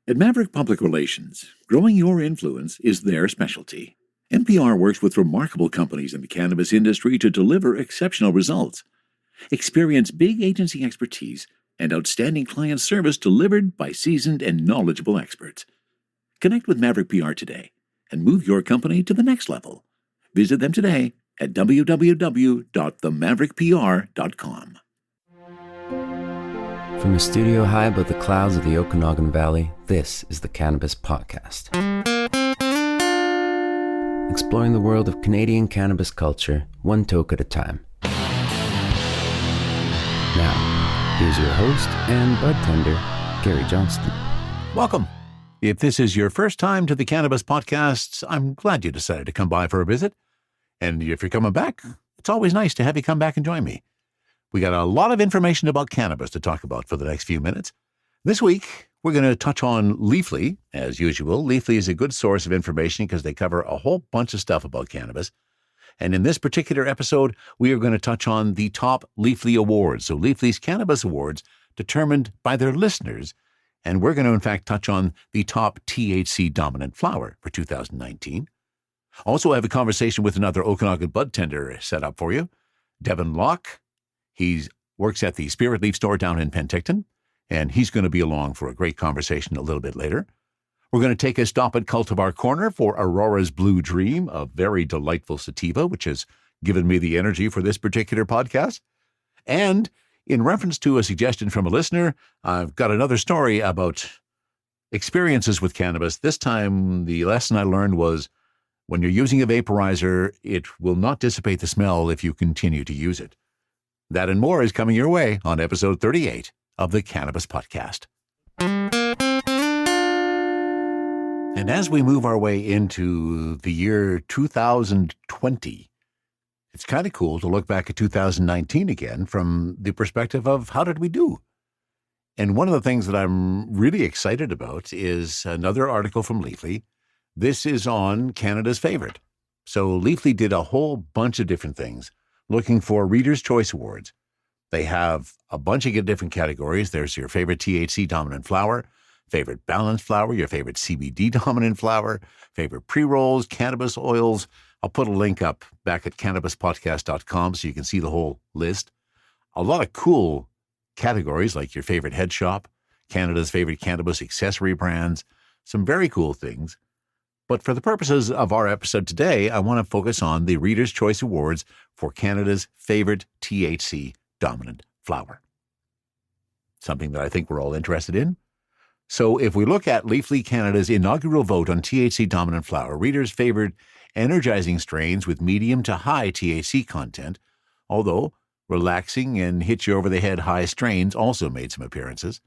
At Maverick Public Relations, growing your influence is their specialty. NPR works with remarkable companies in the cannabis industry to deliver exceptional results. Experience big agency expertise and outstanding client service delivered by seasoned and knowledgeable experts. Connect with Maverick PR today and move your company to the next level. Visit them today at www.themaverickpr.com. From a studio high above the clouds of the Okanagan Valley, this is the Cannabis Podcast. Exploring the world of Canadian cannabis culture, one toke at a time. Now, here's your host and bud tender, Gary Johnston. Welcome. If this is your first time to the Cannabis Podcast, I'm glad you decided to come by for a visit. And if you're coming back, it's always nice to have you come back and join me. We got a lot of information about cannabis to talk about for the next few minutes. This week, we're going to touch on Leafly. As usual, Leafly is a good source of information because they cover a whole bunch of stuff about cannabis. And in this particular episode, we are going to touch on the top Leafly Awards. So Leafly's Cannabis Awards determined by their listeners. And we're going to, in fact, touch on the top THC dominant flower for 2019. Also, I have a conversation with another Okanagan bud tender set up for you, Devon Lach. He works at the Spirit Leaf store down in Penticton, and he's going to be along for a great conversation a little bit later. We're going to take a stop at Cultivar Corner for Aurora's Blue Dream, a very delightful sativa, which has given me the energy for this particular podcast. And in reference to a suggestion from a listener, I've got another story about experiences with cannabis. This time, the lesson I learned was when you're using a vaporizer, it will not dissipate the smell if you continue to use it. That and more is coming your way on episode 38 of the Cannabis Podcast. And as we move our way into the year 2020, it's kind of cool to look back at 2019 again from the perspective of how did we do? And one of the things that I'm really excited about is another article from Leafly. This is on Canada's favorite. So Leafly did a whole bunch of different things looking for Reader's Choice Awards. They have a bunch of different categories. There's your favorite THC dominant flower, favorite balanced flower, your favorite CBD dominant flower, favorite pre-rolls, cannabis oils. I'll put a link up back at cannabispodcast.com so you can see the whole list. A lot of cool categories like your favorite head shop, Canada's favorite cannabis accessory brands, some very cool things. But for the purposes of our episode today, I want to focus on the Reader's Choice Awards for Canada's favorite THC dominant flower. Something that I think we're all interested in. So if we look at Leafly Canada's inaugural vote on THC dominant flower, readers favored energizing strains with medium to high THC content, although relaxing and hit-you-over-the-head high strains also made some appearances.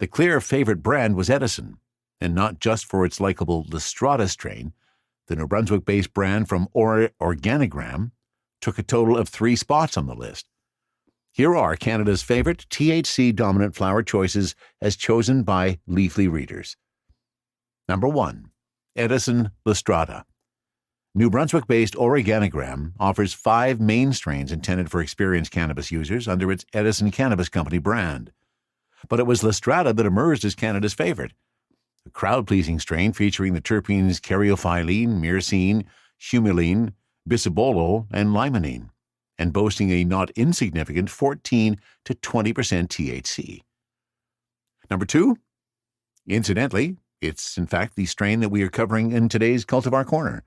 The clear favorite brand was Edison, and not just for its likable Lestrada strain. The New Brunswick-based brand from Organigram took a total of 3 spots on the list. Here are Canada's favorite THC-dominant flower choices as chosen by Leafly readers. Number 1, Edison Lestrada. New Brunswick-based Organigram offers 5 main strains intended for experienced cannabis users under its Edison Cannabis Company brand. But it was Lestrada that emerged as Canada's favorite. A crowd-pleasing strain featuring the terpenes caryophyllene, myrcene, humulene, bisabolol, and limonene, and boasting a not insignificant 14 to 20% THC. Number 2, incidentally, it's in fact the strain that we are covering in today's Cultivar Corner,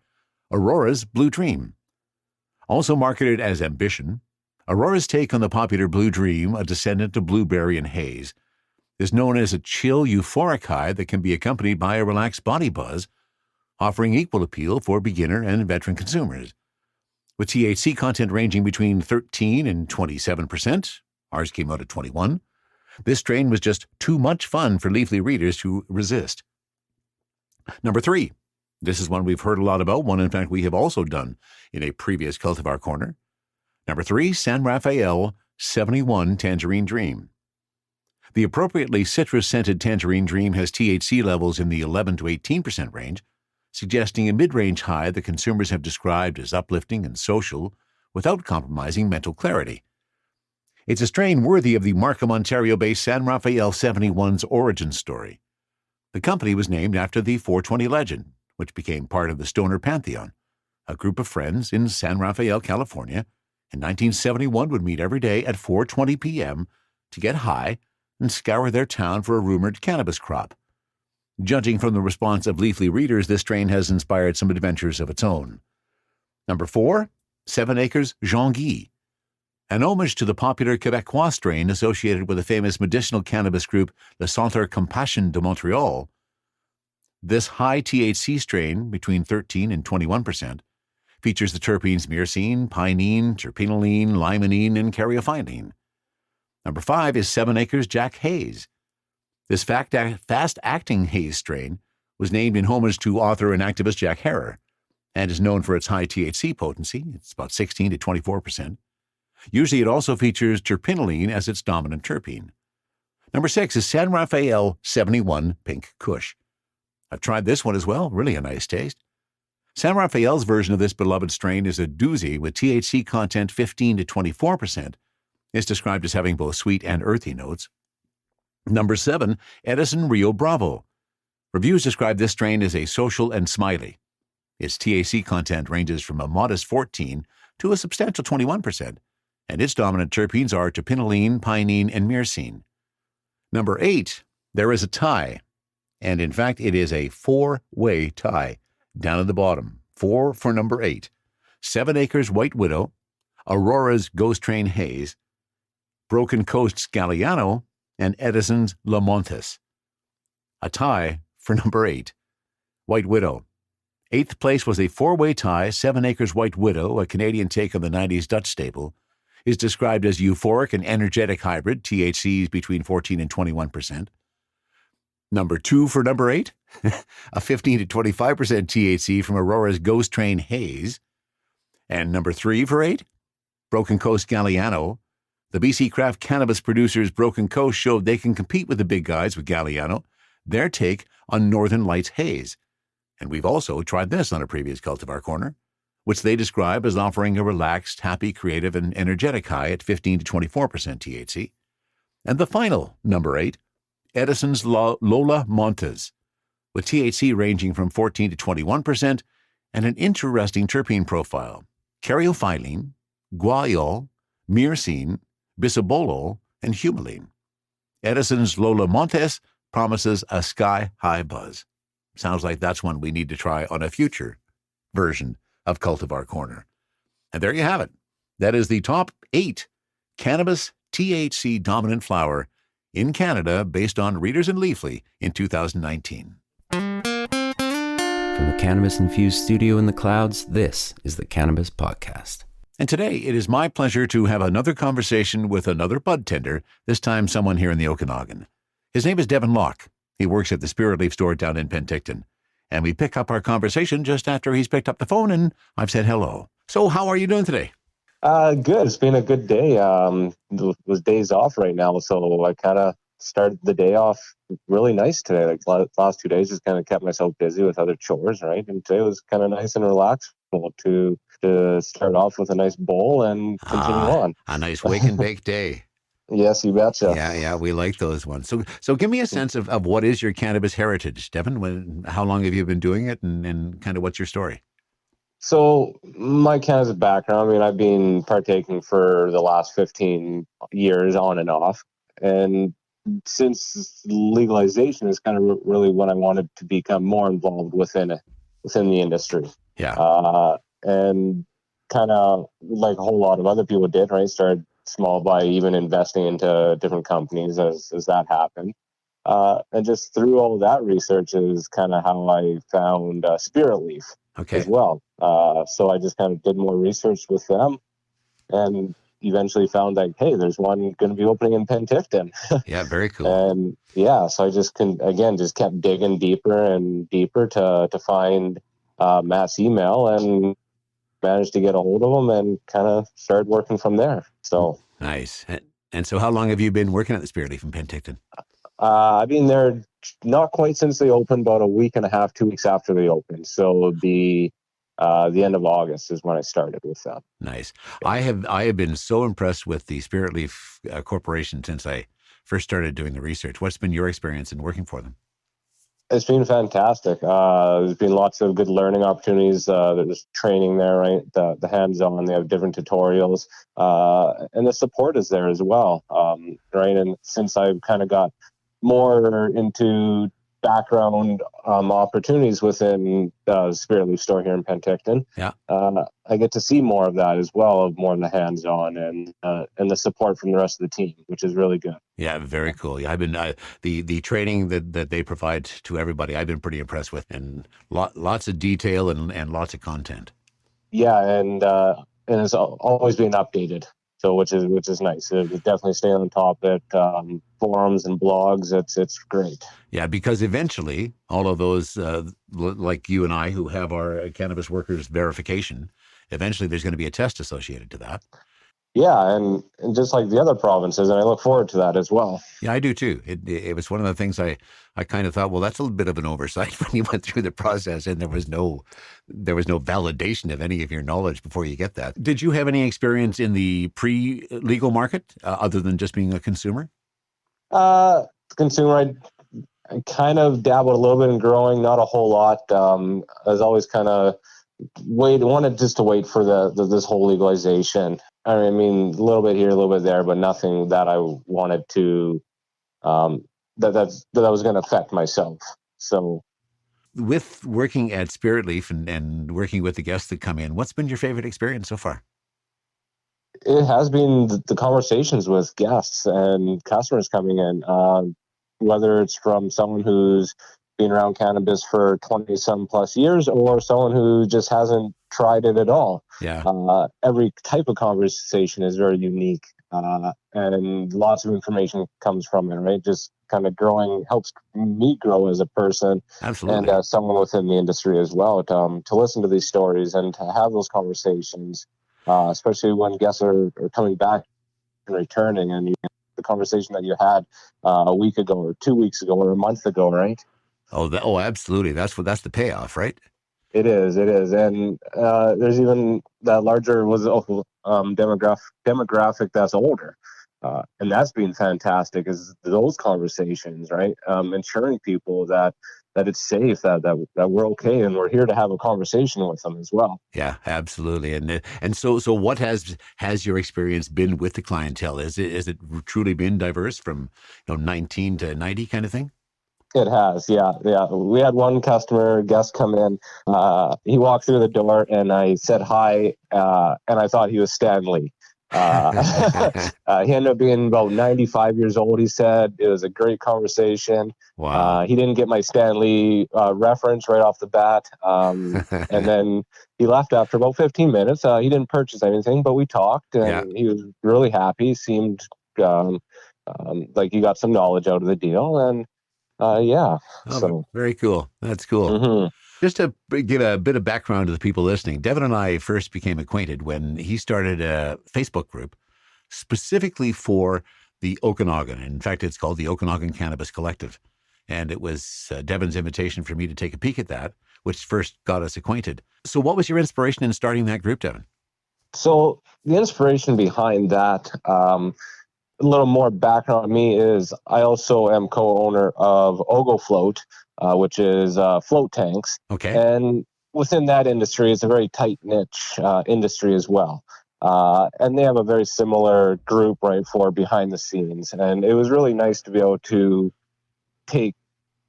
Aurora's Blue Dream. Also marketed as Ambition, Aurora's take on the popular Blue Dream, a descendant of blueberry and haze, is known as a chill, euphoric high that can be accompanied by a relaxed body buzz, offering equal appeal for beginner and veteran consumers. With THC content ranging between 13 and 27%, ours came out at 21, this strain was just too much fun for Leafly readers to resist. Number 3, this is one we've heard a lot about, one in fact we have also done in a previous Cultivar Corner. Number 3, San Rafael 71 Tangerine Dream. The appropriately citrus-scented Tangerine Dream has THC levels in the 11 to 18% range, suggesting a mid-range high that consumers have described as uplifting and social without compromising mental clarity. It's a strain worthy of the Markham, Ontario-based San Rafael 71's origin story. The company was named after the 420 legend, which became part of the Stoner Pantheon. A group of friends in San Rafael, California, in 1971 would meet every day at 4:20 p.m. to get high and scour their town for a rumored cannabis crop. Judging from the response of leafly readers, this strain has inspired some adventures of its own. Number 4, 7 Acres Jean-Guy. An homage to the popular Quebecois strain associated with the famous medicinal cannabis group Le Centre Compassion de Montreal, this high THC strain, between 13 and 21%, features the terpenes myrcene, pinene, terpinolene, limonene, and caryophyllene. Number 5 is 7 Acres Jack Haze. This fast-acting haze strain was named in homage to author and activist Jack Herer and is known for its high THC potency. It's about 16 to 24%. Usually it also features terpinolene as its dominant terpene. Number 6 is San Rafael 71 Pink Kush. I've tried this one as well. Really a nice taste. San Rafael's version of this beloved strain is a doozy with THC content 15 to 24%. It's described as having both sweet and earthy notes. Number 7, Edison Rio Bravo. Reviews describe this strain as a social and smiley. Its THC content ranges from a modest 14 to a substantial 21%, and its dominant terpenes are terpinolene, pinene, and myrcene. Number 8, there is a tie, and in fact it is a 4-way tie. Down at the bottom, 4 for number 8, 7 Acres White Widow, Aurora's Ghost Train Haze, Broken Coast's Galliano, and Edison's La Montes. A tie for number 8, White Widow. 8th place was a 4-way tie. 7 Acres White Widow, a Canadian take on the 90s Dutch staple, is described as euphoric and energetic hybrid, THCs between 14 and 21%. Number 2 for number 8, a 15 to 25% THC from Aurora's Ghost Train Haze. And number 3 for 8, Broken Coast Galliano. The BC craft cannabis producers Broken Coast showed they can compete with the big guys with Galliano, their take on Northern Lights Haze. And we've also tried this on a previous Cultivar Corner, which they describe as offering a relaxed, happy, creative, and energetic high at 15 to 24% THC. And the final, number 8, Edison's Lola Montes, with THC ranging from 14 to 21% and an interesting terpene profile: caryophyllene, guaiol, myrcene, bisabolol, and humulene. Edison's Lola Montes promises a sky-high buzz. Sounds like that's one we need to try on a future version of Cultivar Corner. And there you have it. That is the top 8 cannabis THC dominant flower in Canada based on Readers and Leafly in 2019. From the cannabis-infused studio in the clouds, this is the Cannabis Podcast. And today it is my pleasure to have another conversation with another bud tender, this time someone here in the Okanagan. His name is Devon Lach. He works at the Spirit Leaf store down in Penticton. And we pick up our conversation just after he's picked up the phone and I've said hello. So how are you doing today? Good. It's been a good day. It was days off right now, so I kind of started the day off really nice today. Like the last 2 days, just kind of kept myself busy with other chores, right? And today was kind of nice and relaxed to start off with a nice bowl and continue on. A nice wake and bake day. Yes, you betcha. Yeah, we like those ones. So give me a sense of what is your cannabis heritage, Devon? How long have you been doing it, and kind of what's your story? So my cannabis background, I mean, I've been partaking for the last 15 years on and off. And since legalization is kind of really when I wanted to become more involved within the industry. Yeah. And kind of like a whole lot of other people did, right? Started small by even investing into different companies as that happened. And just through all of that research is kind of how I found Spirit Leaf as well. So I just kind of did more research with them and eventually found that, hey, there's one going to be opening in Penticton. Yeah, very cool. And yeah, so I just just kept digging deeper and deeper to find Matt's email and managed to get a hold of him and kind of started working from there. So nice. And so how long have you been working at the Spirit Leaf in Penticton? I've been there not quite since they opened, about a week and a half, 2 weeks after they opened. So it would be the end of August is when I started with them. Nice. I have been so impressed with the Spirit Leaf Corporation since I first started doing the research. What's been your experience in working for them? It's been fantastic. There's been lots of good learning opportunities. There's training there, right? The hands-on. They have different tutorials, and the support is there as well, right? And since I've kind of got more into background opportunities within the Spirit Leaf store here in Penticton, Yeah. I get to see more of that as well, of more of the hands-on and the support from the rest of the team, which is really good. Yeah, very cool. Yeah, I've been the training that they provide to everybody. I've been pretty impressed with, and lots of detail and lots of content. Yeah, and it's always being updated, so which is nice. Definitely stay on top of it. Forums and blogs. It's great. Yeah, because eventually all of those, like you and I, who have our cannabis workers verification, eventually there's going to be a test associated to that. Yeah, and just like the other provinces, and I look forward to that as well. Yeah, I do too. It was one of the things I kind of thought, well, that's a little bit of an oversight when you went through the process and there was no validation of any of your knowledge before you get that. Did you have any experience in the pre-legal market other than just being a consumer? Consumer, I kind of dabbled a little bit in growing, not a whole lot. I was always kind of wanted just to wait for this whole legalization. I mean, a little bit here, a little bit there, but nothing that I wanted to that was going to affect myself. So, with working at Spirit Leaf and working with the guests that come in, what's been your favorite experience so far? it has been the conversations with guests and customers coming in, whether it's from someone who's been around cannabis for 20 some plus years or someone who just hasn't tried it at all. Yeah. Every type of conversation is very unique, and lots of information comes from it, right? Just kind of helps me grow as a person. Absolutely. And as someone within the industry as well, to listen to these stories and to have those conversations, especially when guests are coming back and returning, and the conversation that you had a week ago or 2 weeks ago or a month ago, right? Oh, absolutely. That's the payoff, right? It is, and there's even that larger demographic that's older, and that's been fantastic. Is those conversations, right? Ensuring people that it's safe, that we're okay, and we're here to have a conversation with them as well. Yeah, absolutely. And so what has your experience been with the clientele? Is it truly been diverse from 19 to 90 kind of thing? It has, yeah. We had one guest come in. He walked through the door, and I said hi, and I thought he was Stan Lee. He ended up being about 95 years old. He said it was a great conversation. Wow. He didn't get my Stan Lee reference right off the bat, and then he left after about 15 minutes. He didn't purchase anything, but we talked, and He was really happy. Seemed like he got some knowledge out of the deal, and so very cool. That's cool. Mm-hmm. Just to give a bit of background to the people listening, Devon and I first became acquainted when he started a Facebook group specifically for the Okanagan. In fact, it's called the Okanagan Cannabis Collective. And it was Devon's invitation for me to take a peek at that, which first got us acquainted. So what was your inspiration in starting that group, Devon? So the inspiration behind that, a little more background on me, is I also am co-owner of Ogo Float, which is float tanks. Okay. And within that industry, it's a very tight niche industry as well. And they have a very similar group, right, for behind the scenes. And it was really nice to be able to take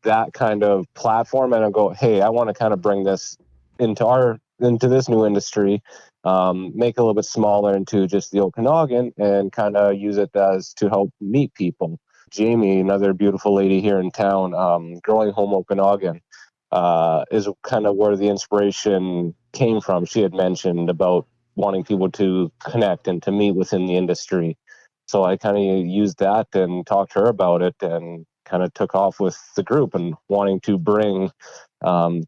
that kind of platform and go, hey, I want to kind of bring this into this new industry, make it a little bit smaller into just the Okanagan, and kind of use it to help meet people. Jamie, another beautiful lady here in town, Growing Home Okanagan, is kind of where the inspiration came from. She had mentioned about wanting people to connect and to meet within the industry. So I kind of used that and talked to her about it, and kind of took off with the group and wanting to bring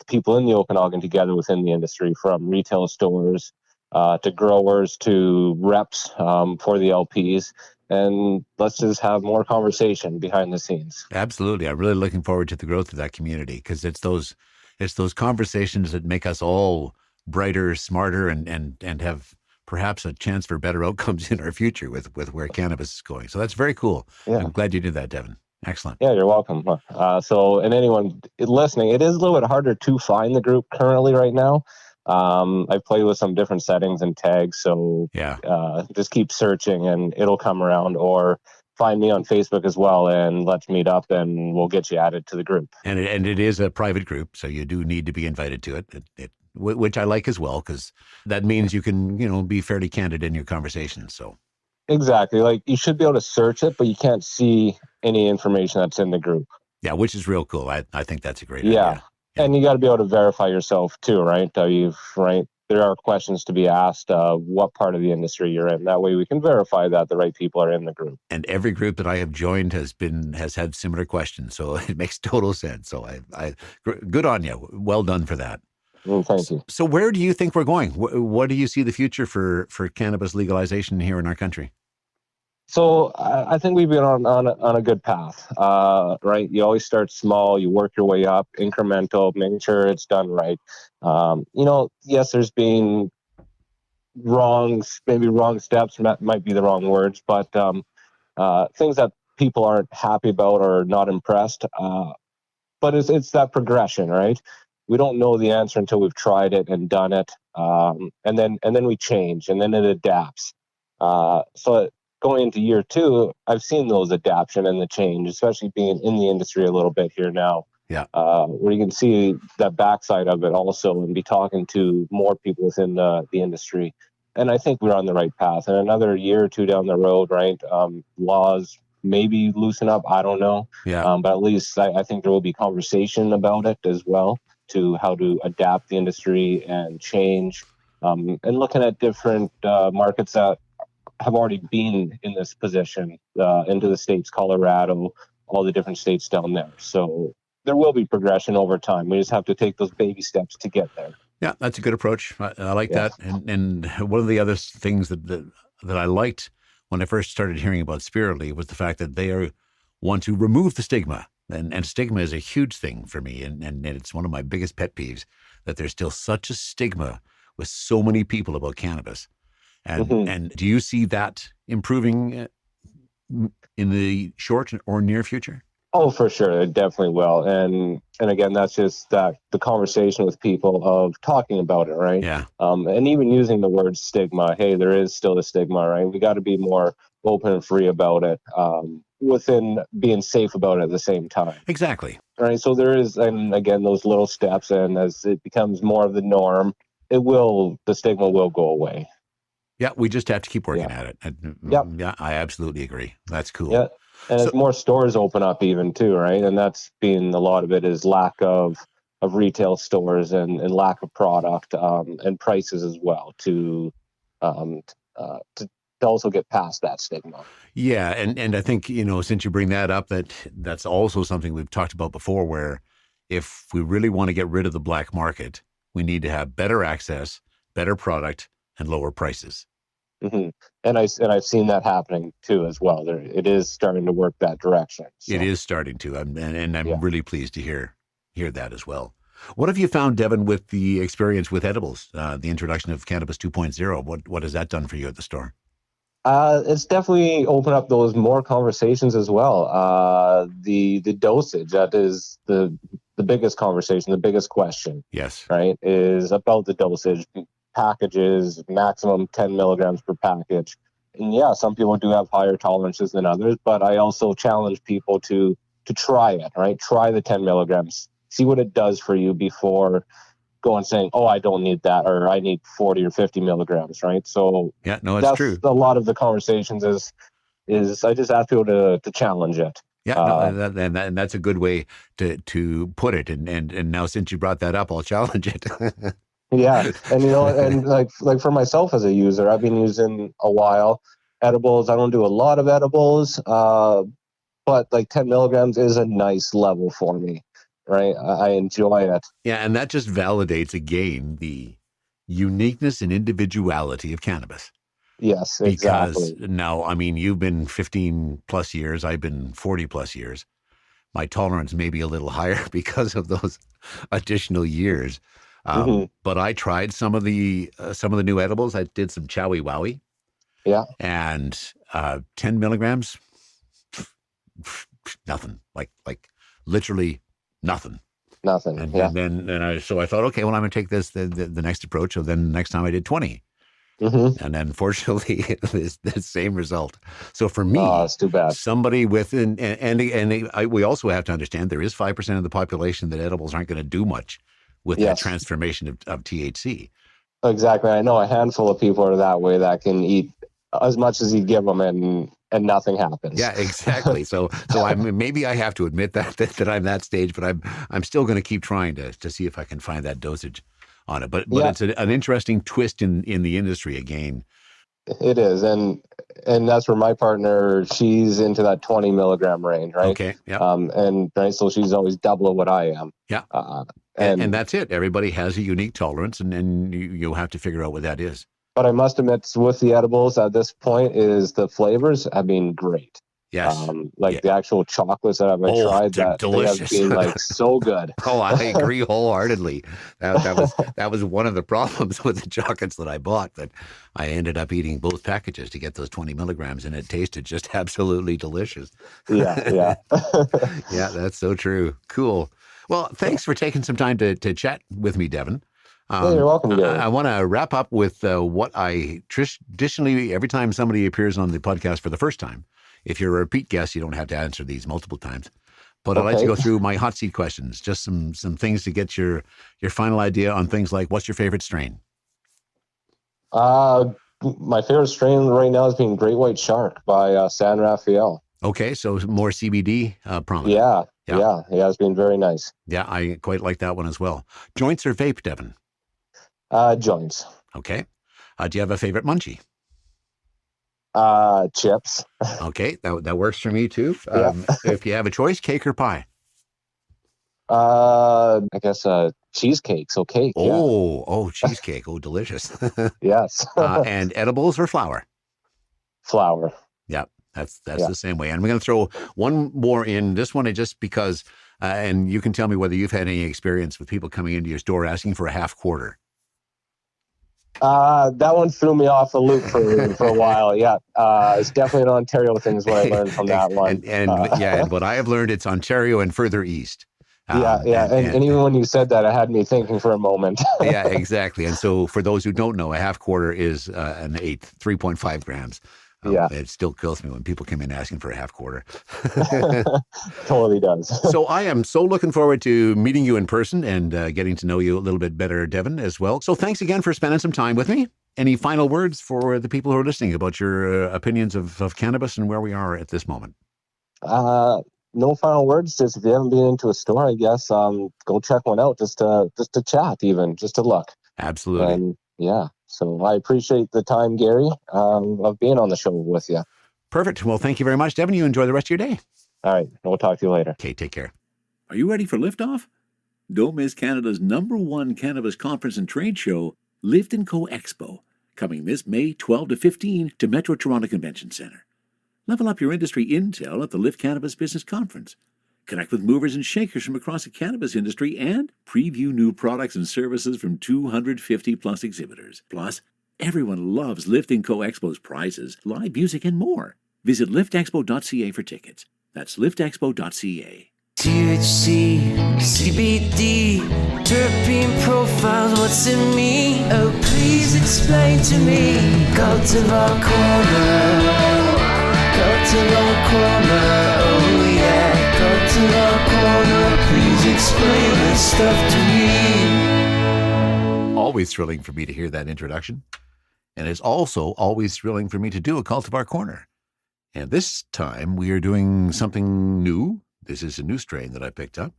people in the Okanagan together within the industry, from retail stores to growers to reps for the LPs. And let's just have more conversation behind the scenes. Absolutely. I'm really looking forward to the growth of that community, because it's those conversations that make us all brighter, smarter, and have perhaps a chance for better outcomes in our future with where cannabis is going. So that's very cool. Yeah. I'm glad you did that, Devon. Excellent. Yeah, you're welcome. And anyone listening, it is a little bit harder to find the group currently right now. I've played with some different settings and tags, so Yeah. just keep searching and it'll come around, or find me on Facebook as well and let's meet up and we'll get you added to the group. And it is a private group, so you do need to be invited to it, which I like as well, because that means you can, be fairly candid in your conversations. So Exactly. Like, you should be able to search it, but you can't see any information that's in the group. yeah, which is real cool. I think that's a great Yeah. idea. Yeah. And you got to be able to verify yourself too, right? There are questions to be asked, what part of the industry you're in. That way we can verify that the right people are in the group. And every group that I have joined has had similar questions, so it makes total sense. So good on you. Well done for that. Thank you. So where do you think we're going? What do you see the future for cannabis legalization here in our country? So I think we've been on a good path, right? You always start small, you work your way up, incremental, making sure it's done right. Yes, there's been maybe wrong steps, might be the wrong words, but things that people aren't happy about or not impressed. But it's that progression, right? We don't know the answer until we've tried it and done it, and then we change, and then it adapts. So going into year 2, I've seen those adaptation and the change, especially being in the industry a little bit here now. Yeah. Where you can see that backside of it also, and be talking to more people within the industry. And I think we're on the right path. And another year or 2 down the road, right? Laws maybe loosen up. I don't know. Yeah. But at least I think there will be conversation about it as well, to how to adapt the industry and change, and looking at different markets that have already been in this position, into the states, Colorado, all the different states down there. So there will be progression over time. We just have to take those baby steps to get there. Yeah, that's a good approach. I like that. And one of the other things that I liked when I first started hearing about Spiritly was the fact that they want to remove the stigma. And stigma is a huge thing for me. And it's one of my biggest pet peeves, that there's still such a stigma with so many people about cannabis. And do you see that improving in the short or near future? Oh, for sure. It definitely will. And again, that's just the conversation with people of talking about it, right? Yeah. And even using the word stigma. Hey, there is still a stigma, right? We got to be more open and free about it, within being safe about it at the same time. Exactly. Right. So there is, and again, those little steps, and as it becomes more of the norm, the stigma will go away. Yeah, we just have to keep working at it. Yep. Yeah, I absolutely agree. That's cool. Yeah. And as more stores open up even too, right? And that's been a lot of it, is lack of retail stores and lack of product, and prices as well, to also get past that stigma. Yeah, and I think, since you bring that up, that's also something we've talked about before, where if we really want to get rid of the black market, we need to have better access, better product, and lower prices. Mm-hmm. And I've seen that happening too as well. It is starting to work that direction. So. It is starting to, and I'm really pleased to hear that as well. What have you found, Devon, with the experience with edibles, the introduction of Cannabis 2.0? What has that done for you at the store? It's definitely opened up those more conversations as well. The dosage, that is the biggest conversation, the biggest question. Yes. Right, is about the dosage. Packages, maximum 10 milligrams per package. And yeah, some people do have higher tolerances than others, but I also challenge people to try it, right? Try the 10 milligrams, see what it does for you before going saying, oh, I don't need that, or I need 40 or 50 milligrams, right? So yeah, no, it's true. A lot of the conversations is I just ask people to challenge it. Yeah, and that's a good way to put it. And now, since you brought that up, I'll challenge it. Yeah. And, and like for myself as a user, I've been using a while edibles. I don't do a lot of edibles, but like 10 milligrams is a nice level for me, right? I enjoy it. Yeah. And that just validates again the uniqueness and individuality of cannabis. Yes, exactly. Because now, I mean, you've been 15 plus years. I've been 40 plus years. My tolerance may be a little higher because of those additional years. But I tried some of the new edibles. I did some Chowie Wowie. Yeah. And 10 milligrams nothing, like literally nothing. Nothing. And, Yeah. So I thought, okay, well, I'm going to take this, the next approach. So then the next time I did 20. Mm-hmm. And then fortunately, it was the same result. So for me, Oh, it's too bad. somebody with, we also have to understand there is 5% of the population that edibles aren't going to do much with that transformation of THC. Exactly. I know a handful of people are that way, that can eat as much as you give them and nothing happens. Yeah, exactly. So maybe I have to admit that I'm that stage, but I'm still going to keep trying to see if I can find that dosage on it. But it's an interesting twist in the industry again. It is, and that's where my partner, she's into that 20 milligram range, right? Okay. Yeah. And right, so she's always double of what I am. Yeah. And that's it. Everybody has a unique tolerance, and you'll have to figure out what that is. But I must admit, with the edibles at this point, is the flavors have been great. Yes. The actual chocolates that I've tried, that delicious. they have been so good. Oh, I agree wholeheartedly. That was one of the problems with the chocolates that I bought, that I ended up eating both packages to get those 20 milligrams, and it tasted just absolutely delicious. Yeah. Yeah, that's so true. Cool. Well, thanks for taking some time to chat with me, Devon. You're welcome, Gary. I want to wrap up with what I traditionally, every time somebody appears on the podcast for the first time, if you're a repeat guest, you don't have to answer these multiple times. But I'd like to go through my hot seat questions, just some things to get your final idea on things like, what's your favorite strain? My favorite strain right now is being Great White Shark by San Rafael. Okay, so more CBD prominent. Yeah, it's been very nice. Yeah, I quite like that one as well. Joints or vape, Devon? Joints. Okay. Do you have a favorite munchie? Chips. Okay, that works for me too. Yeah. If you have a choice, cake or pie? I guess cheesecake. So cake. Oh, cheesecake. Oh, delicious. Yes. And edibles or flower? Flower. Yeah, that's the same way. And we're going to throw one more in. This one is just because, and you can tell me whether you've had any experience with people coming into your store asking for a half quarter. That one threw me off the loop for a while. Yeah. It's definitely an Ontario thing is what I learned from that one. And what I have learned, it's Ontario and further east. And even when you said that, it had me thinking for a moment. Yeah, exactly. And so for those who don't know, a half quarter is an eighth, 3.5 grams. It still kills me when people come in asking for a half quarter. Totally does. So I am so looking forward to meeting you in person and getting to know you a little bit better, Devon, as well. So thanks again for spending some time with me. Any final words for the people who are listening about your opinions of cannabis and where we are at this moment? No final words. Just if you haven't been into a store, I guess, go check one out just to chat, even just to look. Absolutely. And so I appreciate the time, Gary, of being on the show with you. Perfect. Well, thank you very much, Devon. You enjoy the rest of your day. All right. We'll talk to you later. Okay, take care. Are you ready for liftoff? Don't miss Canada's #1 cannabis conference and trade show, Lift & Co Expo, coming this May 12 to 15 to Metro Toronto Convention Centre. Level up your industry intel at the Lift Cannabis Business Conference. Connect with movers and shakers from across the cannabis industry and preview new products and services from 250 plus exhibitors. Plus, everyone loves Lift & Co Expo's prizes, live music, and more. Visit liftexpo.ca for tickets. That's liftexpo.ca. THC, CBD, terpene profiles, what's in me? Oh, please explain to me. Cultivar Corner, Cultivar Corner, oh yeah. Cultivar Corner, please explain this stuff to me. Always thrilling for me to hear that introduction. And it's also always thrilling for me to do a Cultivar Corner. And this time we are doing something new. This is a new strain that I picked up.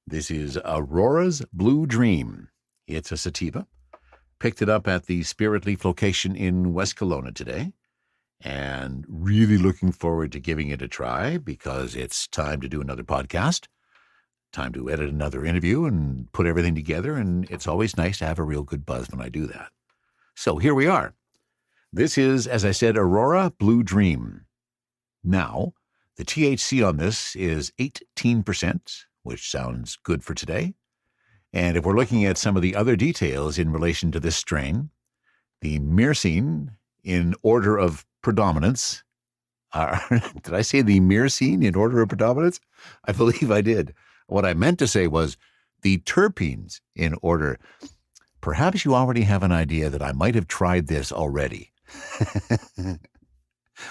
This is Aurora's Blue Dream. It's a sativa. Picked it up at the Spirit Leaf location in West Kelowna today. And really looking forward to giving it a try because it's time to do another podcast, time to edit another interview and put everything together. And it's always nice to have a real good buzz when I do that. So here we are. This is, as I said, Aurora Blue Dream. Now, the THC on this is 18%, which sounds good for today. And if we're looking at some of the other details in relation to this strain, the myrcene in order of predominance did I say the myrcene in order of predominance? I believe I did. What I meant to say was the terpenes in order. Perhaps you already have an idea that I might have tried this already.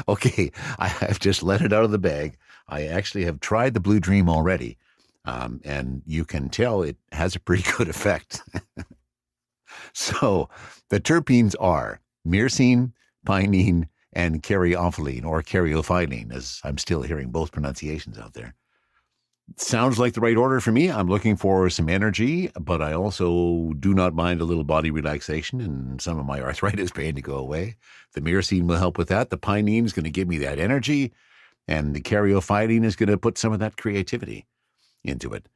Okay, I have just let it out of the bag. I actually have tried the Blue Dream already, and you can tell it has a pretty good effect. So the terpenes are myrcene, pinene, and caryophyllene, or caryophyllene, as I'm still hearing both pronunciations out there. Sounds like the right order for me. I'm looking for some energy, but I also do not mind a little body relaxation and some of my arthritis pain to go away. The myrcene will help with that. The pinene is going to give me that energy, and the caryophyllene is going to put some of that creativity into it.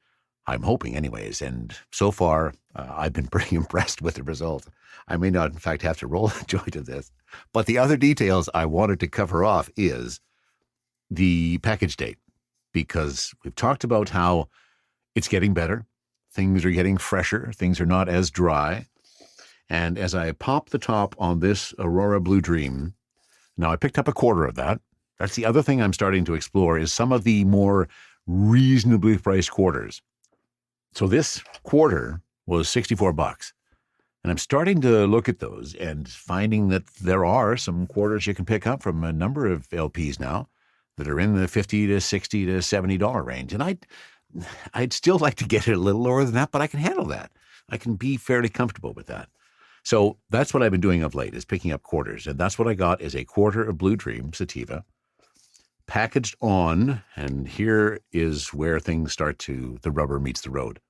I'm hoping anyways, and so far I've been pretty impressed with the result. I may not, in fact, have to roll a joint of this. But the other details I wanted to cover off is the package date, because we've talked about how it's getting better. Things are getting fresher. Things are not as dry. And as I pop the top on this Aurora Blue Dream, now I picked up a quarter of that. That's the other thing I'm starting to explore is some of the more reasonably priced quarters. So this quarter was $64. And I'm starting to look at those and finding that there are some quarters you can pick up from a number of LPs now that are in the $50 to $60 to $70 range. And I'd still like to get it a little lower than that, but I can handle that. I can be fairly comfortable with that. So that's what I've been doing of late, is picking up quarters. And that's what I got, is a quarter of Blue Dream sativa packaged on. And here is where things start to, the rubber meets the road.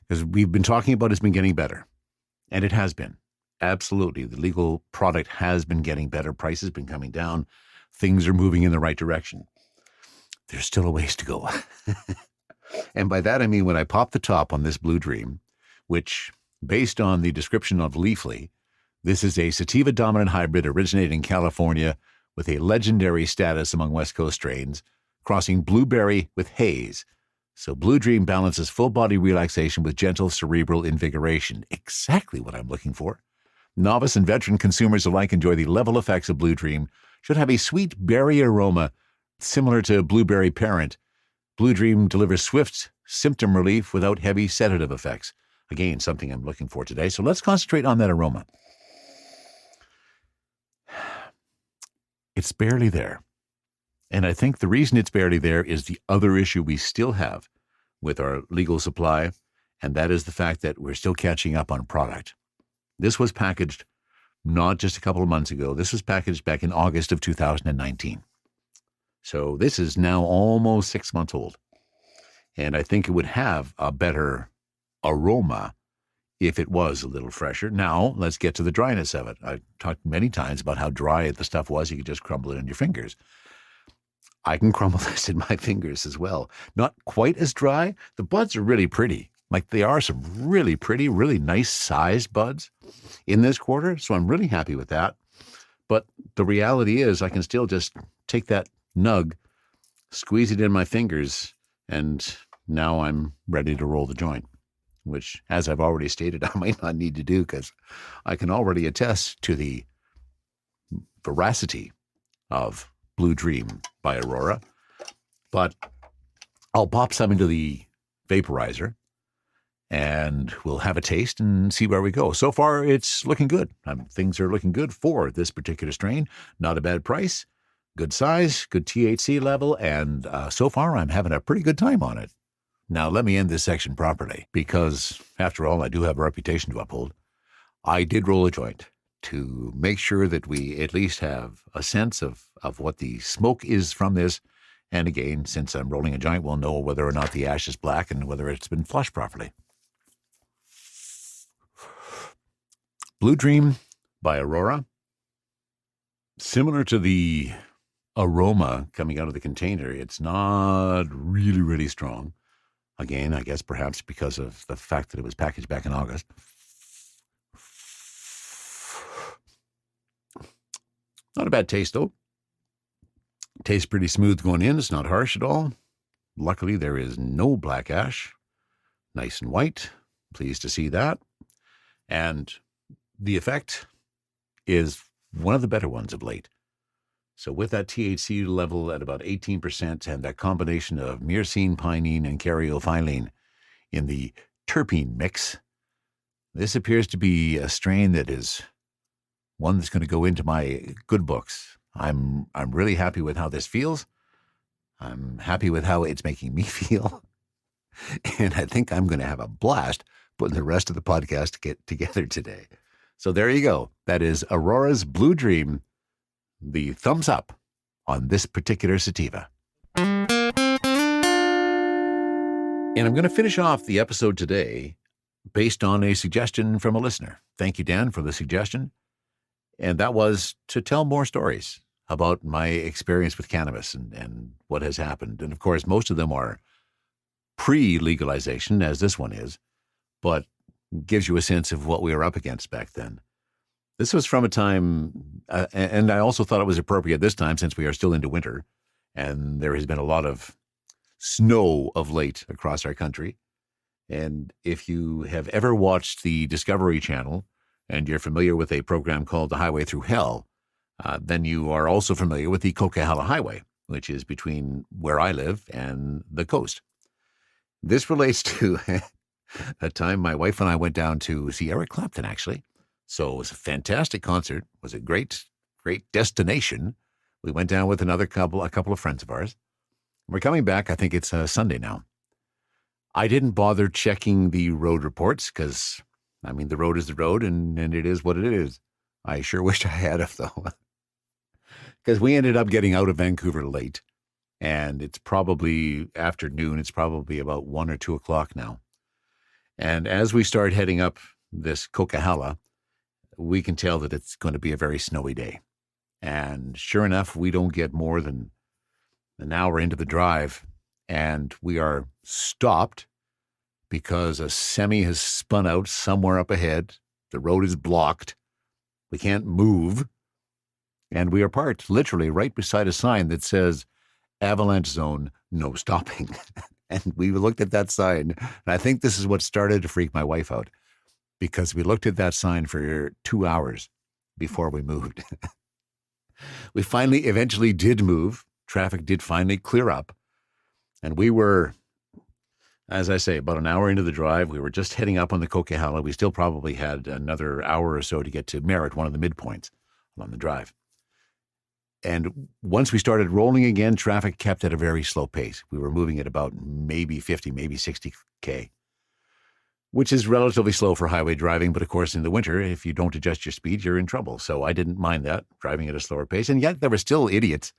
Because we've been talking about it's been getting better. And it has been. Absolutely. The legal product has been getting better. Prices have been coming down. Things are moving in the right direction. There's still a ways to go. And by that, I mean, when I pop the top on this Blue Dream, which, based on the description of Leafly, this is a sativa dominant hybrid originating in California with a legendary status among West Coast strains, crossing blueberry with haze. So Blue Dream balances full body relaxation with gentle cerebral invigoration. Exactly what I'm looking for. Novice and veteran consumers alike enjoy the level effects of Blue Dream. Should have a sweet berry aroma similar to Blueberry Parent. Blue Dream delivers swift symptom relief without heavy sedative effects. Again, something I'm looking for today. So let's concentrate on that aroma. It's barely there. And I think the reason it's barely there is the other issue we still have with our legal supply, and that is the fact that we're still catching up on product. This was packaged not just a couple of months ago. This was packaged back in August of 2019. So this is now almost 6 months old. And I think it would have a better aroma if it was a little fresher. Now, let's get to the dryness of it. I've talked many times about how dry the stuff was. You could just crumble it in your fingers. I can crumble this in my fingers as well. Not quite as dry. The buds are really pretty. Like, they are some really pretty, really nice sized buds in this quarter. So I'm really happy with that. But the reality is I can still just take that nug, squeeze it in my fingers, and now I'm ready to roll the joint, which, as I've already stated, I might not need to do because I can already attest to the veracity of Blue Dream by Aurora. But I'll pop some into the vaporizer and we'll have a taste and see where we go. So far, it's looking good. Things are looking good for this particular strain. Not a bad price, good size, good THC level, and so far I'm having a pretty good time on it. Now, let me end this section properly, because, after all, I do have a reputation to uphold. I did roll a joint to make sure that we at least have a sense of what the smoke is from this. And again, since I'm rolling a joint, we'll know whether or not the ash is black and whether it's been flushed properly. Blue Dream by Aurora. Similar to the aroma coming out of the container, it's not really, really strong. Again, I guess perhaps because of the fact that it was packaged back in August. Not a bad taste, though. Tastes pretty smooth going in. It's not harsh at all. Luckily, there is no black ash. Nice and white. Pleased to see that. And the effect is one of the better ones of late. So with that THC level at about 18% and that combination of myrcene, pinene, and caryophyllene in the terpene mix, this appears to be a strain that is one that's going to go into my good books. I'm really happy with how this feels. I'm happy with how it's making me feel. And I think I'm going to have a blast putting the rest of the podcast to get together today. So there you go. That is Aurora's Blue Dream, the thumbs up on this particular sativa. And I'm going to finish off the episode today based on a suggestion from a listener. Thank you, Dan, for the suggestion. And that was to tell more stories about my experience with cannabis and what has happened. And of course, most of them are pre-legalization, as this one is, but gives you a sense of what we were up against back then. This was from a time, and I also thought it was appropriate this time since we are still into winter, and there has been a lot of snow of late across our country. And if you have ever watched the Discovery Channel, and you're familiar with a program called The Highway Through Hell, then you are also familiar with the Coquihalla Highway, which is between where I live and the coast. This relates to a time my wife and I went down to see Eric Clapton, actually. So it was a fantastic concert. It was a great, great destination. We went down with a couple of friends of ours. We're coming back. I think it's Sunday now. I didn't bother checking the road reports because, I mean, the road is the road and it is what it is. I sure wish I had it, though, because we ended up getting out of Vancouver late, and it's probably afternoon. It's probably about 1 or 2 o'clock now. And as we start heading up this Coquihalla, we can tell that it's going to be a very snowy day. And sure enough, we don't get more than an hour into the drive, and we are stopped because a semi has spun out somewhere up ahead. The road is blocked. We can't move. And we are parked literally right beside a sign that says, "Avalanche Zone, no stopping." And we looked at that sign, and I think this is what started to freak my wife out, because we looked at that sign for 2 hours before we moved. We finally eventually did move. Traffic did finally clear up. And we were, as I say, about an hour into the drive. We were just heading up on the Coquihalla. We still probably had another hour or so to get to Merritt, one of the midpoints along the drive. And once we started rolling again, traffic kept at a very slow pace. We were moving at about maybe 50, maybe 60K, which is relatively slow for highway driving. But of course, in the winter, if you don't adjust your speed, you're in trouble. So I didn't mind that, driving at a slower pace. And yet there were still idiots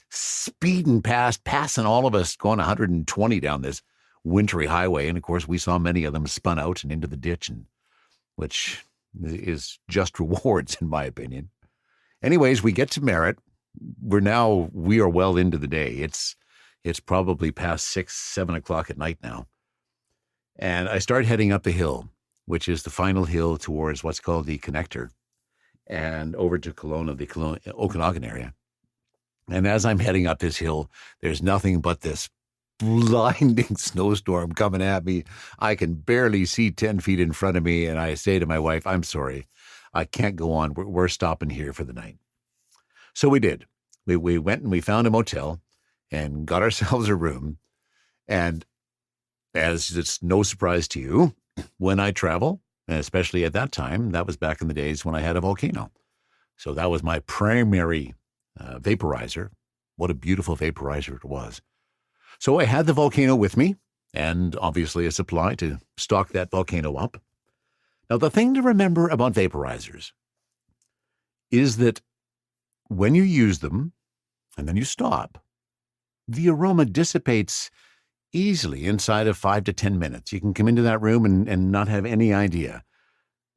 speeding past, passing all of us, going 120 down this wintry highway. And of course, we saw many of them spun out and into the ditch, and which is just rewards, in my opinion. Anyways, we get to Merritt. We are well into the day. It's probably past 6, 7 o'clock at night now. And I start heading up the hill, which is the final hill towards what's called the connector, and over to the Okanagan area. And as I'm heading up this hill, there's nothing but this blinding snowstorm coming at me. I can barely see 10 feet in front of me. And I say to my wife, "I'm sorry, I can't go on. We're stopping here for the night." So we did. We went and we found a motel and got ourselves a room. And as it's no surprise to you, when I travel, and especially at that time, that was back in the days when I had a volcano. So that was my primary vaporizer. What a beautiful vaporizer it was. So I had the volcano with me, and obviously a supply to stock that volcano up. Now, the thing to remember about vaporizers is that when you use them and then you stop, the aroma dissipates easily inside of 5 to 10 minutes. You can come into that room and not have any idea.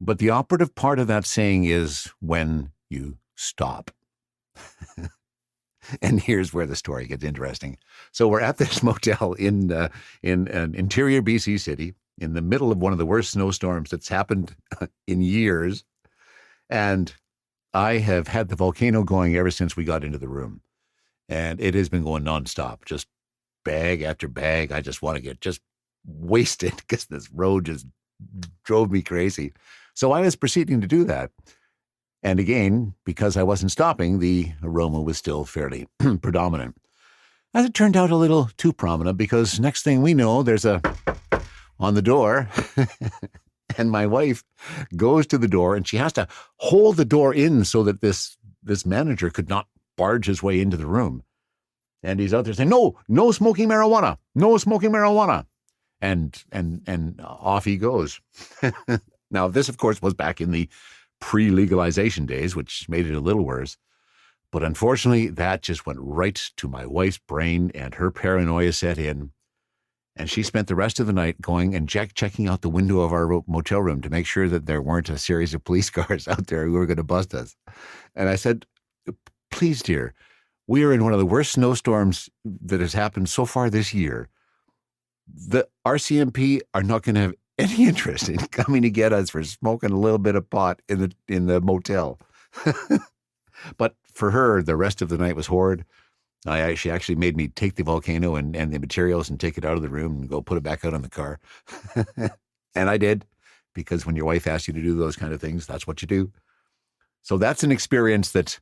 But the operative part of that saying is when you stop. And here's where the story gets interesting. So we're at this motel in an interior BC city in the middle of one of the worst snowstorms that's happened in years. And I have had the volcano going ever since we got into the room. And it has been going nonstop, just bag after bag. I just want to get just wasted because this road just drove me crazy. So I was proceeding to do that. And again, because I wasn't stopping, the aroma was still fairly predominant. As it turned out, a little too prominent, because next thing we know, there's a on the door, and my wife goes to the door, and she has to hold the door in so that this manager could not barge his way into the room. And he's out there saying, no smoking marijuana, no smoking marijuana. And off he goes. Now, this, of course, was back in the pre-legalization days, which made it a little worse. But unfortunately, that just went right to my wife's brain, and her paranoia set in. And she spent the rest of the night going and checking out the window of our motel room to make sure that there weren't a series of police cars out there who were going to bust us. And I said, please, dear, we are in one of the worst snowstorms that has happened so far this year. The RCMP are not going to have any interest in coming to get us for smoking a little bit of pot in the motel. But for her, the rest of the night was horrid. She actually made me take the volcano and the materials and take it out of the room and go put it back out on the car. And I did, because when your wife asks you to do those kind of things, that's what you do. So that's an experience that,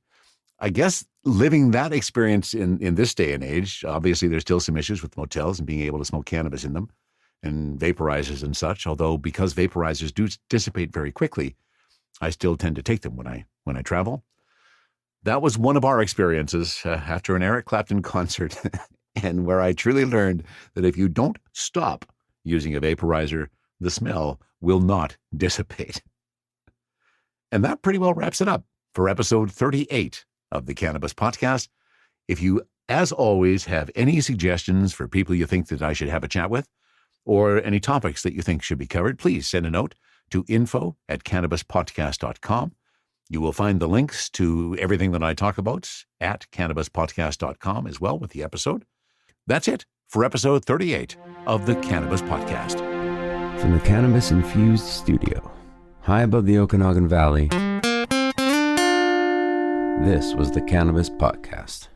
I guess, living that experience in this day and age, obviously there's still some issues with motels and being able to smoke cannabis in them and vaporizers and such, although because vaporizers do dissipate very quickly, I still tend to take them when I travel. That was one of our experiences after an Eric Clapton concert, and where I truly learned that if you don't stop using a vaporizer, the smell will not dissipate. And that pretty well wraps it up for episode 38 of the Cannabis Podcast. If you, as always, have any suggestions for people you think that I should have a chat with, or any topics that you think should be covered, please send a note to info@cannabispodcast.com. You will find the links to everything that I talk about at cannabispodcast.com as well with the episode. That's it for episode 38 of the Cannabis Podcast. From the cannabis-infused studio, high above the Okanagan Valley, this was the Cannabis Podcast.